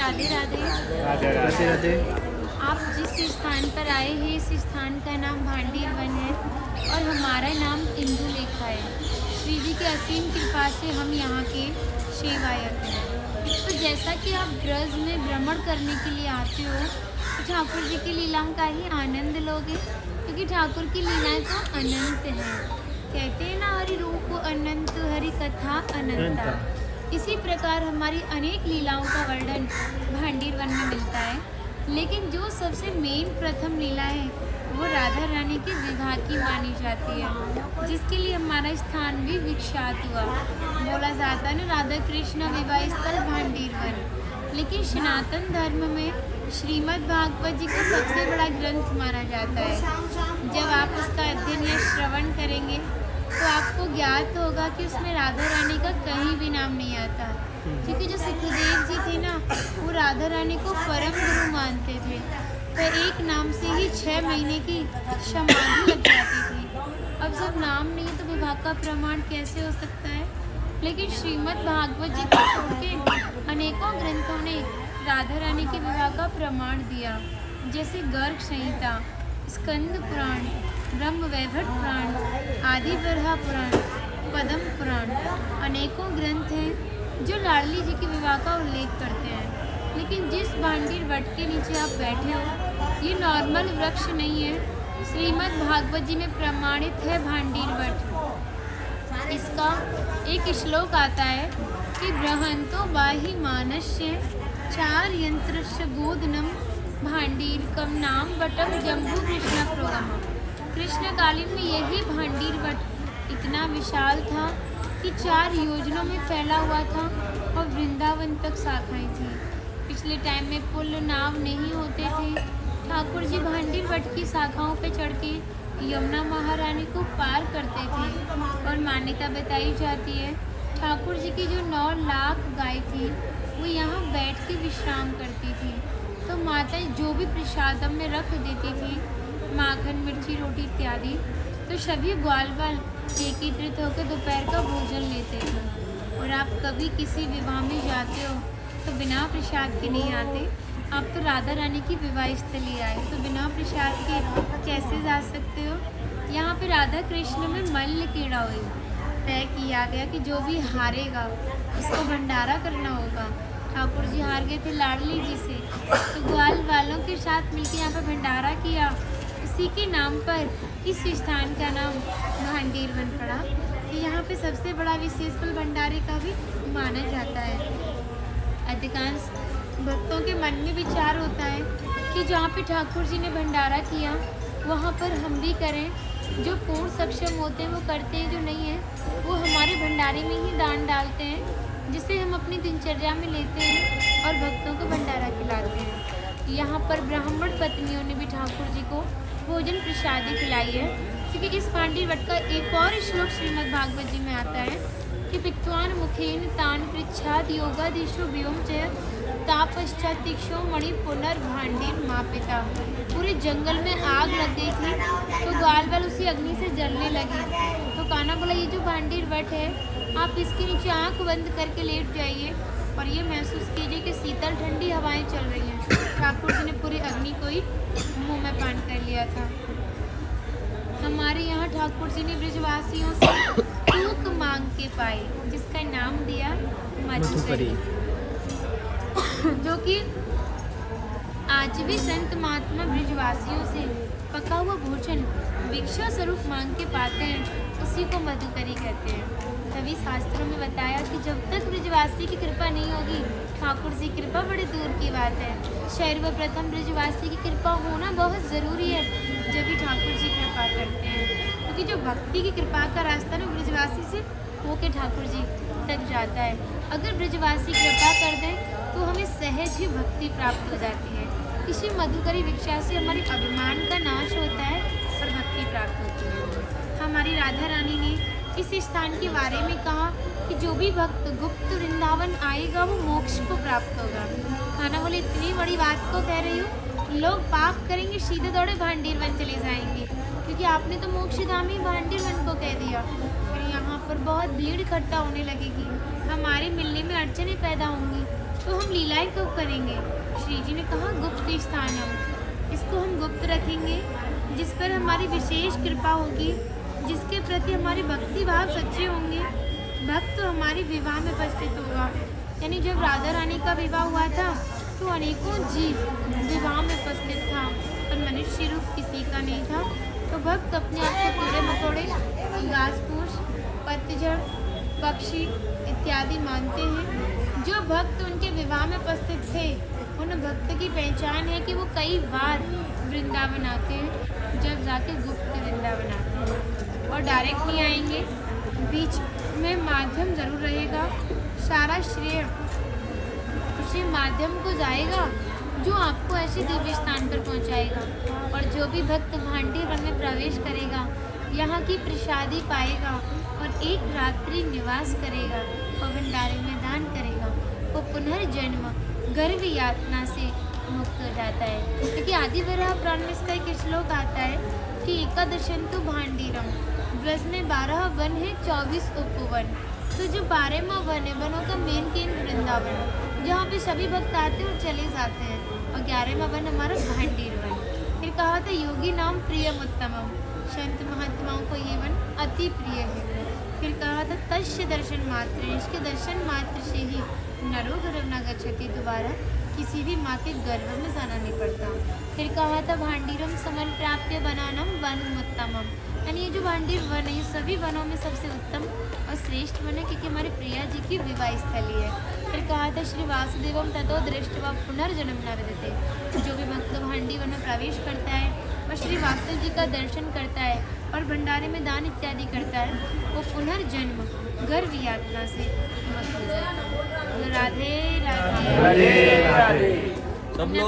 राधे राधे। राधे राधे। राधे। आप जिस स्थान पर आए हैं इस स्थान का नाम भांडीर वन है और हमारा नाम इंदु लेखा है। श्री जी की असीम कृपा से हम यहाँ के सेवायक हैं। तो जैसा कि आप ब्रज में भ्रमण करने के लिए आते हो तो ठाकुर जी की लीलाओं का ही आनंद लोगे, क्योंकि ठाकुर की लीलाएं तो अनंत हैं। कहते हैं ना, हरि रूप अनंत हरि कथा अनंता। इसी प्रकार हमारी अनेक लीलाओं का वर्णन भांडीर वन में मिलता है, लेकिन जो सबसे मेन प्रथम लीला है वो राधा रानी के विवाह की मानी जाती है, जिसके लिए हमारा स्थान भी विख्यात हुआ। बोला जाता है ना, राधा कृष्ण विवाह स्थल भांडीर वन। लेकिन सनातन धर्म में श्रीमद् भागवत जी को सबसे बड़ा ग्रंथ माना जाता है। जब आप उसका अध्ययन या श्रवण करेंगे तो आपको ज्ञात होगा कि उसमें राधा रानी का कहीं भी नाम नहीं आता, क्योंकि जो सुखदेव जी थे ना, वो राधा रानी को परम गुरु मानते थे। तो एक नाम से ही 6 महीने की समाधि लग जाती थी। अब जब नाम नहीं तो विवाह का प्रमाण कैसे हो सकता है? लेकिन श्रीमद् भागवत जी को छोड़ के अनेकों ग्रंथों ने राधा रानी के विवाह का प्रमाण दिया, जैसे गर्ग संहिता, स्कंद पुराण, ब्रह्म वैवर्त पुराण, आदि बरहा पुराण, पद्म पुराण। अनेकों ग्रंथ हैं जो लाडली जी के विवाह का उल्लेख करते हैं। लेकिन जिस भांडीर वट के नीचे आप बैठे हो, ये नॉर्मल वृक्ष नहीं है। श्रीमद् भागवत जी में प्रमाणित है भांडीर वट। इसका एक श्लोक आता है कि बृहंतो बाहि मानस्य चार यंत्रस्य गोदनम भांडीर कम नाम वटम जम्बू कृष्ण प्रोगम। कृष्णकालीन में यही भांडीर वट इतना विशाल था कि 4 योजनों में फैला हुआ था और वृंदावन तक शाखाएं थी। पिछले टाइम में पुल नाव नहीं होते थे। ठाकुर जी भांडीर वट की शाखाओं पर चढ़ के यमुना महारानी को पार करते थे। और मान्यता बताई जाती है, ठाकुर जी की जो 9 लाख गाय थी वो यहाँ बैठ के विश्राम करती थी। तो माता जो भी प्रसादम में रख देती थी, माखन, मिर्ची, रोटी इत्यादि, तो सभी ग्वाल बाल एकत्रित होकर दोपहर का भोजन लेते थे। और आप कभी किसी विवाह में जाते हो तो बिना प्रसाद के नहीं आते। आप तो राधा रानी की विवाह स्थली आए, तो बिना प्रसाद के कैसे जा सकते हो? यहाँ पे राधा कृष्ण में मल्ल कीड़ा हुई तय किया गया कि जो भी हारेगा उसको भंडारा करना होगा। ठाकुर जी हार गए थे लाडली जी से, तो ग्वाल वालों के साथ मिलकर यहाँ पर भंडारा किया। उसी के नाम पर इस स्थान का नाम भांडीर वन पड़ा। कि यहाँ पे सबसे बड़ा विशेष फल भंडारे का भी माना जाता है। अधिकांश भक्तों के मन में विचार होता है कि जहाँ पे ठाकुर जी ने भंडारा किया वहाँ पर हम भी करें। जो पूर्ण सक्षम होते हैं वो करते हैं, जो नहीं है वो हमारे भंडारे में ही दान डालते हैं, जिसे हम अपनी दिनचर्या में लेते हैं और भक्तों को भंडारा खिलाते हैं। यहाँ पर ब्राह्मण पत्नियों ने भी ठाकुर जी को भोजन प्रसादी खिलाई है। क्योंकि इस भांडीर वट का एक और श्लोक श्रीमद् भागवत जी में आता है कि पित्वान मुखेन तान पृच्छाद योगाधीशो व्योम च तापश्चातिक्षो मणि पुनर्भांडीर मापिता। पूरे जंगल में आग लग गई थी तो ग्वाल बाल उसी अग्नि से जलने लगी। तो कान्हा बोला, ये जो भांडीर वट है आप इसके नीचे आंख बंद करके लेट जाइए और ये महसूस कीजिए कि शीतल ठंडी हवाएं चल रही हैं। ठाकुर जी ने पूरी अग्नि को ही मुँह में पान कर लिया था। हमारे यहाँ ठाकुर जी ने ब्रजवासियों से टूक मांग के पाई, जिसका नाम दिया मधुकरी, जो कि आज भी संत महात्मा ब्रजवासियों से पका हुआ भोजन भिक्षा स्वरूप मांग के पाते हैं, उसी को मधुकरी कहते हैं। तभी शास्त्रों में बताया कि जब तक ब्रजवासी की कृपा नहीं होगी, ठाकुर जी की कृपा बड़ी दूर की बात है। सर्वप्रथम ब्रजवासी की कृपा होना बहुत ज़रूरी है, जब भी ठाकुर जी कृपा करते हैं। क्योंकि जो भक्ति की कृपा का रास्ता ना ब्रजवासी से होके ठाकुर जी तक जाता है। अगर ब्रजवासी कृपा कर दें तो हमें सहज ही भक्ति प्राप्त हो जाती है। इसी मधुकरी भिक्षा से हमारे अभिमान का नाश होता है और भक्ति प्राप्त होती है। हमारी राधा रानी ने इस स्थान के बारे में कहा कि जो भी भक्त गुप्त वृंदावन आएगा वो मोक्ष को प्राप्त होगा। खाना बोले, इतनी बड़ी बात को कह रही हूँ, लोग पाप करेंगे सीधे दौड़े भांडीर वन चले जाएंगे, क्योंकि आपने तो मोक्षधामी भांडीर वन को कह दिया। फिर यहाँ पर बहुत भीड़ इकट्ठा होने लगेगी, हमारे मिलने में अड़चनें पैदा होंगी। तो हम लीलाएं कब करेंगे? श्री जी ने कहा गुप्त स्थानम, इसको हम गुप्त रखेंगे, जिस पर हमारी विशेष कृपा होगी, जिसके प्रति हमारे भक्ति भाव सच्चे होंगे। भक्त तो हमारे विवाह में उपस्थित होगा। यानी जब राधा रानी का विवाह हुआ था तो अनेकों जीव विवाह में उपस्थित था, पर मनुष्य रूप किसी का नहीं था। तो भक्त अपने आप को कीड़े मकोड़े, घास फूस, पतझड़, पक्षी इत्यादि मानते हैं। जो भक्त उनके विवाह में उपस्थित थे, उन भक्त की पहचान है कि वो कई बार वृंदावन आते हैं, जब जाके गुप्त वृंदावन आते हैं और डायरेक्ट नहीं आएंगे, बीच में माध्यम जरूर रहेगा। सारा श्रेय उसी माध्यम को जाएगा जो आपको ऐसे दिव्य स्थान पर पहुंचाएगा। और जो भी भक्त भांडी वन में प्रवेश करेगा, यहाँ की प्रसादी पाएगा और एक रात्रि निवास करेगा और भंडारे में दान करेगा, वो पुनर्जन्म गर्भ यातना से मुक्त हो जाता है। क्योंकि आदि वराह पुराण में इसका एक श्लोक आता है कि एकादशन तो भांडीरम, ब्रज में 12 वन है, 24 उपवन। तो जो 12वां वन है, वनों का मेन केंद्र वृंदावन, जहाँ पे सभी भक्त आते हैं और चले जाते हैं। और 11वां वन हमारा भांडीर वन। फिर कहा था योगी नाम प्रियम उत्तमम, संत महात्माओं को ये वन अति प्रिय है। फिर कहा था तस्य दर्शन मात्र, इसके दर्शन मात्र से ही नरो गर्भ न गच्छति, दोबारा किसी भी माँ के गर्भ में जाना नहीं पड़ता। फिर कहा था भांडीरम समन प्राप्य वनानम वन उत्तमम, यानी ये जो भांडीर वन है, ये सभी वनों में सबसे उत्तम और श्रेष्ठ वन है, क्योंकि हमारे प्रिया जी की विवाह स्थली है। फिर कहा था श्री वासुदेवम ततो दृष्टवा पुनर्जन्म न विदते, जो भी भक्त भांडी वन में प्रवेश करता है और श्री वासुदेव जी का दर्शन करता है और भंडारे में दान इत्यादि करता है, वो पुनर्जन्म गर्भ यातना से मुक्त हो जाता है। राधे राधे। सब लोग